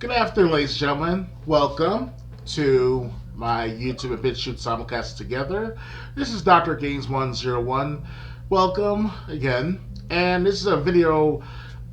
Good afternoon, ladies and gentlemen. Welcome to my YouTube and BitChute simulcast together. This is Dr. Gaines101. Welcome again. And this is a video,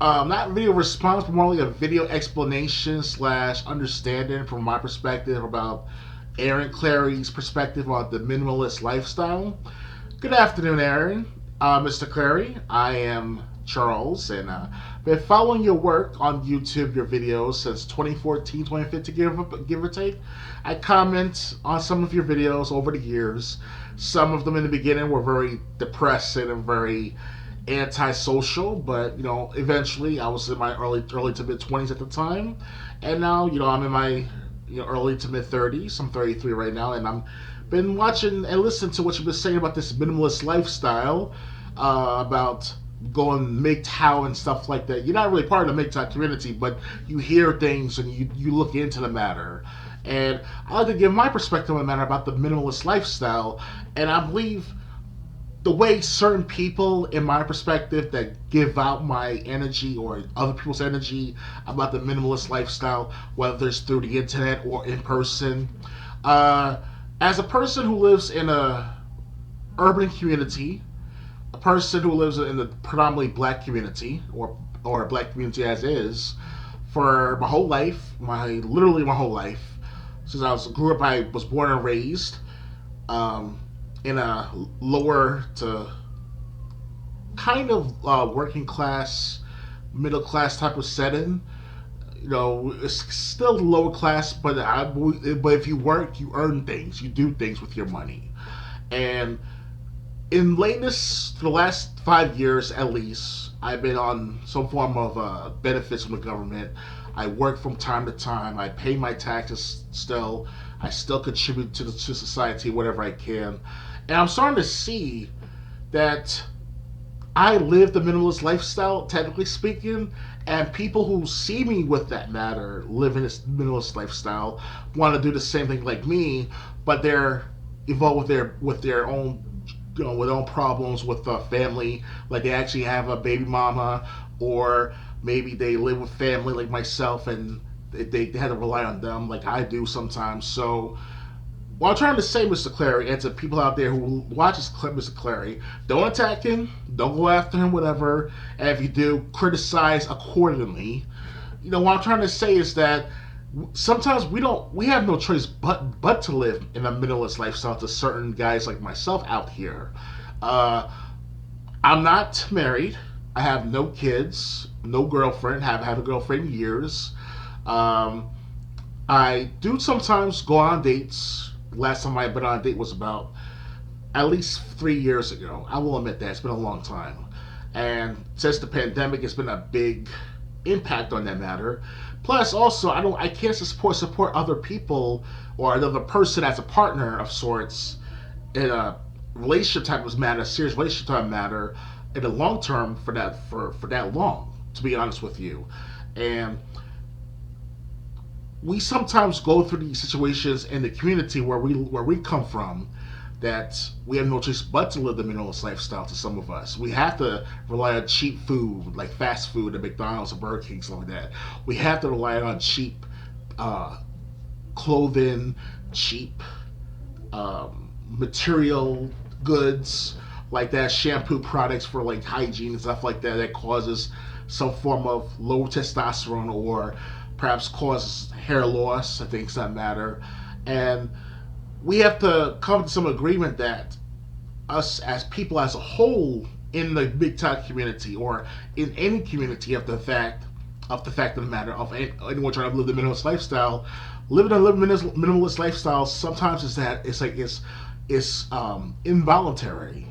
not video response, but more like a video explanation slash understanding from my perspective about Aaron Clarey's perspective on the minimalist lifestyle. Good afternoon, Aaron. Mr. Clarey. I am Charles, and been following your work on YouTube, your videos since 2014, 2015, give or take. I comment on some of your videos over the years. Some of them in the beginning were very depressing and very antisocial, but eventually I was in my early to mid 20s at the time, and now I'm in my early to mid 30s. I'm 33 right now, and I'm been watching and listening to what you've been saying about this minimalist lifestyle, about going MGTOW and stuff like that. You're not really part of the MGTOW community, but you hear things and you look into the matter. And I like to give my perspective on the matter about the minimalist lifestyle. And I believe the way certain people, in my perspective, that give out my energy or other people's energy about the minimalist lifestyle, whether it's through the internet or in person. Uh, as a person who lives in a urban community, a person who lives in the predominantly black community or a black community as is, for my whole life, literally my whole life, since I was born and raised um, in a lower to kind of working class, middle class type of setting. It's still lower class, but if you work, you earn things, you do things with your money, and in latest, for the last 5 years at least, I've been on some form of benefits from the government. I work from time to time. I pay my taxes still. I still contribute to society whatever I can. And I'm starting to see that I live the minimalist lifestyle, technically speaking, and people who see me with that matter living this minimalist lifestyle want to do the same thing like me, but they're involved with their own with their own problems with family, like they actually have a baby mama, or maybe they live with family like myself, and they had to rely on them like I do sometimes. So what I'm trying to say, Mr. Clarey, and to people out there who watch this clip, Mr. Clarey, don't attack him, don't go after him, whatever, and if you do, criticize accordingly. What I'm trying to say is that sometimes we have no choice but to live in a minimalist lifestyle to certain guys like myself out here. Uh, I'm not married. I have no kids, no girlfriend. Haven't had a girlfriend in years. Um, I do sometimes go on dates. Last time I've been on a date was about at least 3 years ago. I will admit that it's been a long time, and since the pandemic, it's been a big impact on that matter. Plus, also, I can't support other people or another person as a partner of sorts in a relationship type of matter, a serious relationship type of matter, in the long term for that long. To be honest with you, and we sometimes go through these situations in the community where we come from, that we have no choice but to live the minimalist lifestyle. To some of us, we have to rely on cheap food like fast food at McDonald's or Burger King, stuff like that. We have to rely on cheap uh, clothing, cheap material goods like that, shampoo products for like hygiene and stuff like that, that causes some form of low testosterone or perhaps causes hair loss and things that matter. And we have to come to some agreement that us as people as a whole in the big tech community or in any community of the matter of anyone trying to live the minimalist lifestyle, living a minimalist lifestyle sometimes is that it's involuntary,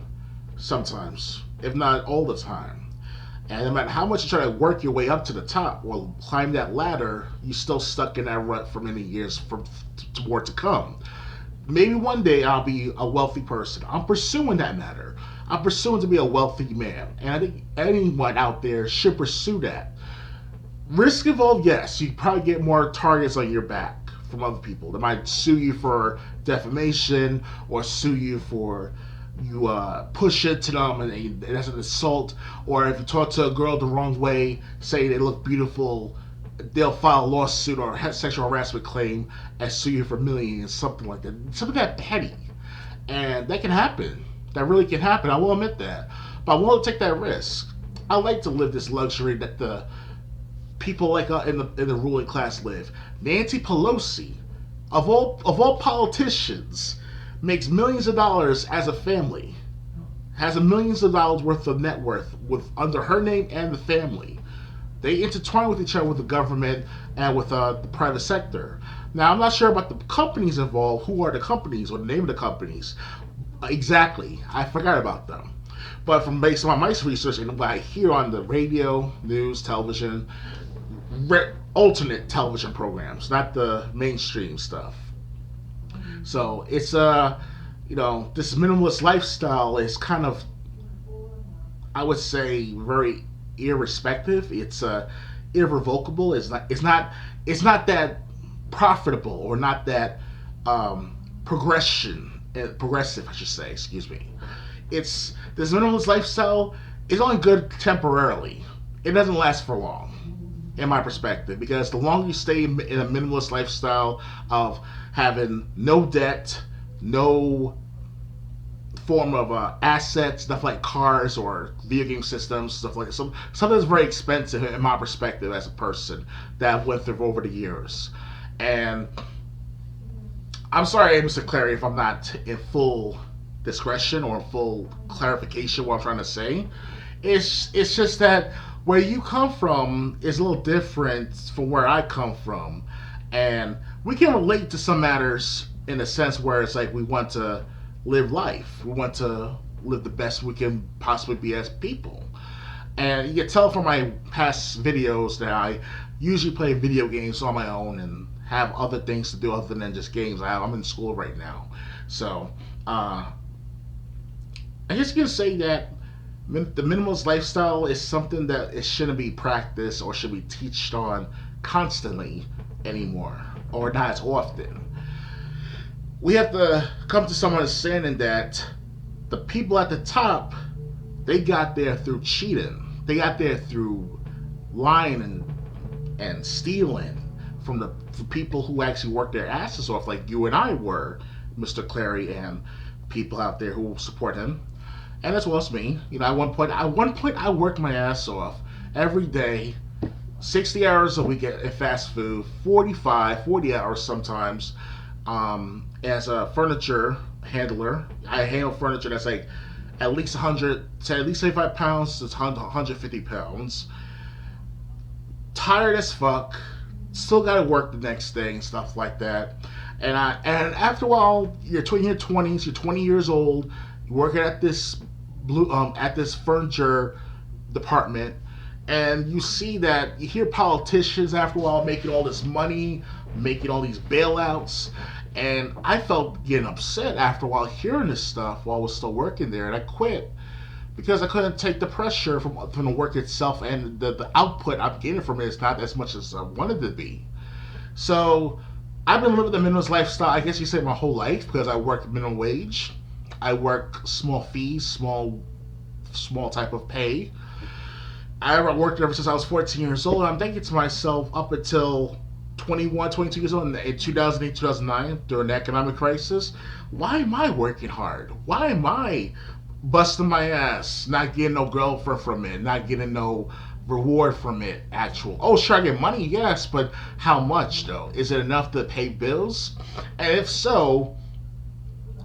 sometimes if not all the time. And no matter how much you try to work your way up to the top or climb that ladder, you're still stuck in that rut for many years for more to come. Maybe one day I'll be a wealthy person. I'm pursuing that matter. I'm pursuing to be a wealthy man. And I think anyone out there should pursue that. Risk involved, yes. You probably get more targets on your back from other people. They might sue you for defamation or sue you for you push it to them and that's an assault. Or if you talk to a girl the wrong way, say they look beautiful they'll file a lawsuit or sexual harassment claim and sue you for millions, something like that. Something that petty. And that can happen. That really can happen. I will admit that. But I won't take that risk. I like to live this luxury that the people like in the ruling class live. Nancy Pelosi, of all politicians, makes millions of dollars as a family. Has a millions of dollars worth of net worth with under her name and the family. They intertwine with each other with the government and with the private sector. Now, I'm not sure about the companies involved. Who are the companies or the name of the companies? Exactly. I forgot about them. But from based on my research and what I hear on the radio, news, television, alternate television programs, not the mainstream stuff. So it's this minimalist lifestyle is kind of, I would say, very irrespective. It's irrevocable. It's not that profitable or not that progressive, I should say. Excuse me. It's this minimalist lifestyle is only good temporarily. It doesn't last for long, in my perspective, because the longer you stay in a minimalist lifestyle of having no debt, no form of assets, stuff like cars or video game systems, stuff like that. Something that's very expensive in my perspective as a person that I've went through over the years. And I'm sorry, Mr. Clarey, if I'm not in full discretion or full clarification what I'm trying to say. It's just that where you come from is a little different from where I come from. And we can relate to some matters in a sense where it's like we want to live life. We want to live the best we can possibly be as people. And you can tell from my past videos that I usually play video games on my own and have other things to do other than just games. I'm in school right now. So, I guess you can say that the minimalist lifestyle is something that it shouldn't be practiced or should be taught on constantly anymore, or not as often. We have to come to some understanding that the people at the top, they got there through cheating. They got there through lying and stealing from the people who actually worked their asses off, like you and I were, Mr. Clarey, and people out there who support him. And as well as me. At one point I worked my ass off every day, 60 hours a week at fast food, 40 hours sometimes, as a furniture handler. I handle furniture that's like at least 75 pounds to 150 pounds. Tired as fuck, still gotta work the next day and stuff like that. And after a while, you're in your 20s, you're 20 years old, you're working at this furniture department, and you see that you hear politicians after a while making all this money, making all these bailouts, and I felt getting upset after a while hearing this stuff while I was still working there, and I quit because I couldn't take the pressure from the work itself, and the output I'm getting from it is not as much as I wanted to be. So I've been living the minimalist lifestyle, I guess you say, my whole life, because I work minimum wage. I work small fees, small type of pay. I worked ever since I was 14 years old. I'm thinking to myself, up until 21, 22 years old, in 2008, 2009, during the economic crisis, why am I working hard? Why am I busting my ass, not getting no girlfriend from it, not getting no reward from it, actual? Oh, sure, I get money, yes, but how much, though? Is it enough to pay bills? And if so,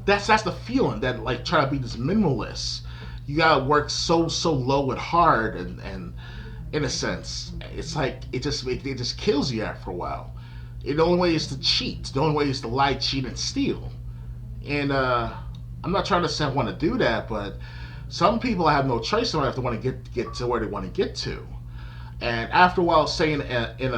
that's the feeling that, like, try to be this minimalist. You gotta work so low and hard, and in a sense, it's like it just kills you after a while. The only way is to cheat. The only way is to lie, cheat, and steal. And I'm not trying to say I want to do that, but some people have no choice. They have to want to get to where they want to get to. And after a while, staying in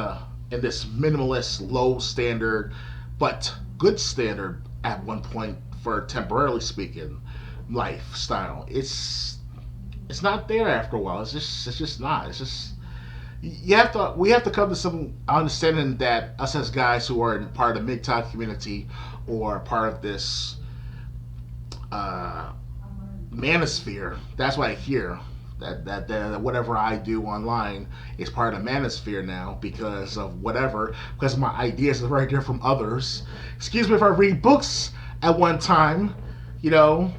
this minimalist, low standard, but good standard at one point, for temporarily speaking, lifestyle, it's not there after a while. It's just not. It's just we have to come to some understanding that us as guys who are part of the MGTOW community or part of this Manosphere, that's what I hear. that whatever I do online is part of the Manosphere now because of whatever, because my ideas are very different from others. Excuse me if I read books at one time, you know.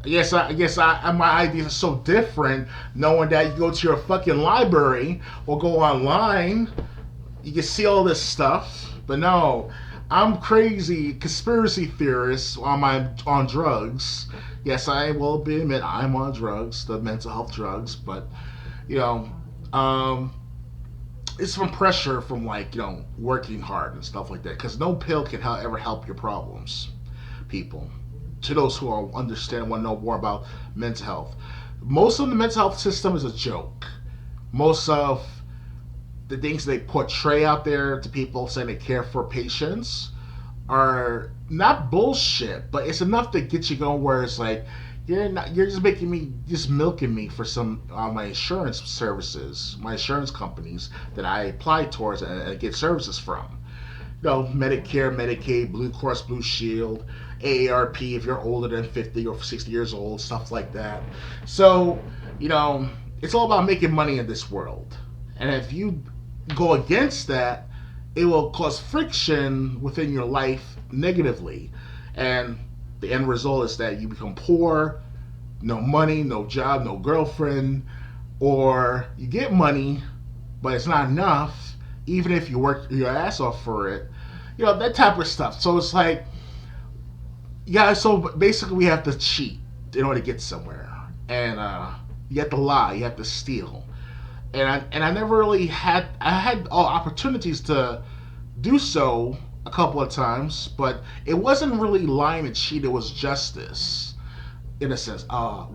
My ideas are so different, knowing that you go to your fucking library or go online, you can see all this stuff. But no, I'm crazy conspiracy theorist on drugs. Yes, I will admit I'm on drugs, the mental health drugs, but you know, um, it's from pressure from working hard and stuff like that. Because no pill can ever help your problems, people. To those who understand, want to know more about mental health, most of the mental health system is a joke. Most of the things they portray out there to people saying they care for patients are not bullshit, but it's enough to get you going where it's like you're just milking me for some my insurance services, my insurance companies that I apply towards and get services from. Medicare, Medicaid, Blue Cross Blue Shield, AARP if you're older than 50 or 60 years old, stuff like that. So, it's all about making money in this world. And if you go against that, it will cause friction within your life negatively. And the end result is that you become poor, no money, no job, no girlfriend, or you get money, but it's not enough, even if you work your ass off for it. That type of stuff. So it's like, so basically we have to cheat in order to get somewhere. And you have to lie, you have to steal. And I never really had opportunities to do so a couple of times, but it wasn't really lying and cheat. It was justice, in a sense,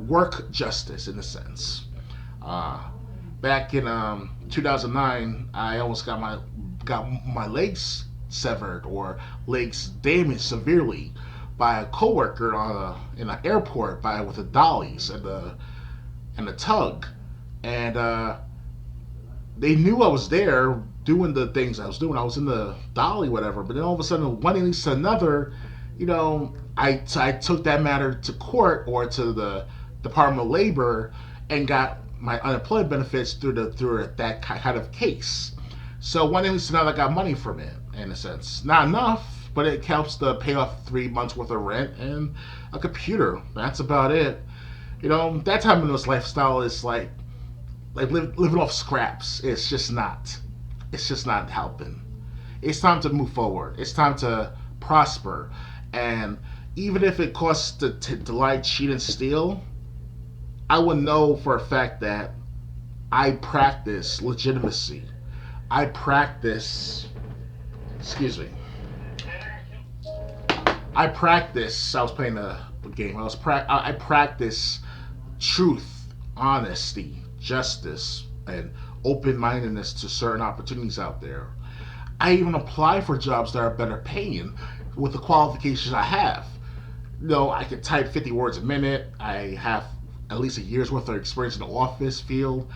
work justice, in a sense. Back in 2009, I almost got my legs severed or legs damaged severely by a coworker in an airport with the dollies and the tug, and they knew I was there doing the things I was doing. I was in the dolly, whatever. But then all of a sudden, one leads to another. I took that matter to court or to the Department of Labor and got my unemployment benefits through that kind of case. So one leads to another, I got money from it, in a sense. Not enough, but it helps to pay off 3 months worth of rent and a computer. That's about it. That time in this lifestyle is like living off scraps. It's just not helping. It's time to move forward. It's time to prosper. And even if it costs to lie, cheat, and steal, I will know for a fact that I practice legitimacy. I practice, I was playing a game. I practice truth, honesty, justice, and open-mindedness to certain opportunities out there. I even apply for jobs that are better paying with the qualifications I have. I can type 50 words a minute. I have at least a year's worth of experience in the office field.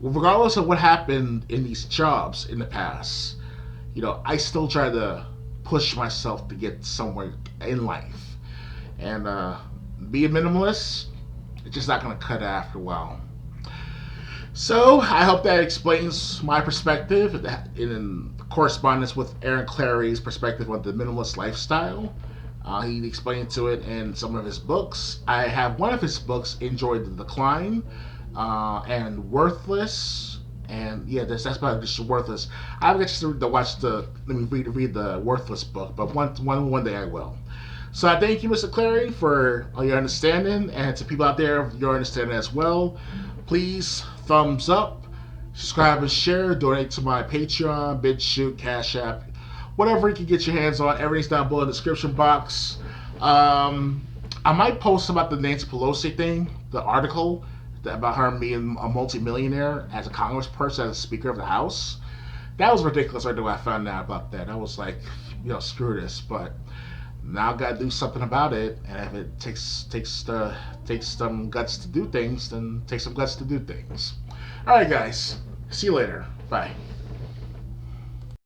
Regardless of what happened in these jobs in the past, I still try to push myself to get somewhere in life. And be a minimalist, it's just not going to cut it after a while. So I hope that explains my perspective in correspondence with Aaron Clarey's perspective on the minimalist lifestyle. He explained to it in some of his books. I have one of his books, Enjoy the Decline, and Worthless. And yeah, that's about just Worthless. I haven't got to read the Worthless book, but one day I will. So I thank you, Mr. Clarey, for all your understanding, and to people out there, your understanding as well. Please thumbs up, subscribe and share, donate to my Patreon, BitChute, Cash App, whatever you can get your hands on. Everything's down below in the description box. I might post about the Nancy Pelosi thing, the article about her being a multimillionaire as a congressperson, as a Speaker of the House. That was ridiculous. I found out about that. I was like, screw this. But now I gotta do something about it. And if it takes some guts to do things, then take some guts to do things. All right, guys. See you later. Bye.